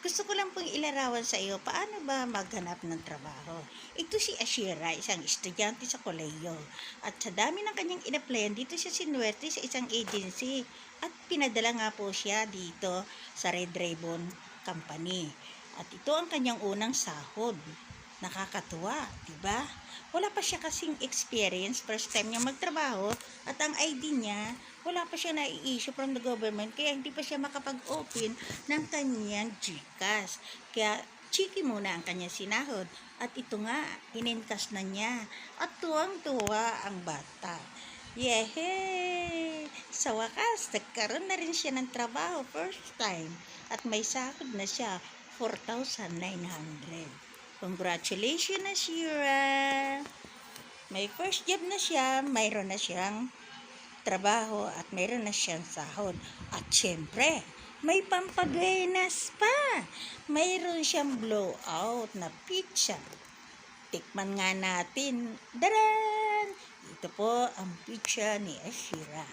Gusto ko lang pong ilarawan sa iyo paano ba maghanap ng trabaho. Ito si Ashira, isang estudyante sa kolehiyo. At sa dami ng kanyang inaplayan, dito siya sinuwerte sa isang agency. At pinadala nga po siya dito sa Red Ribbon Company. At ito ang kanyang unang sahod. Nakakatuwa, di ba? Wala pa siya kasing experience, first time niya magtrabaho, at ang ID niya, wala pa siya na-i-issue from the government, kaya hindi pa siya makapag-open ng kanyang GCash. Kaya, chiki muna ang kanyang sinahod. At ito nga, ininkas na niya. At tuwang-tuwa ang bata. Yehey! Sa wakas, nagkaroon na rin siya ng trabaho first time. At may sahod na siya, 4,900. Congratulations, Ashira! May first job na siya, mayroon na siyang trabaho at mayroon na siyang sahod. At syempre, may pampabenas pa. Mayroon siyang blowout na pizza. Tikman nga natin. Daran! Ito po ang pizza ni Ashira.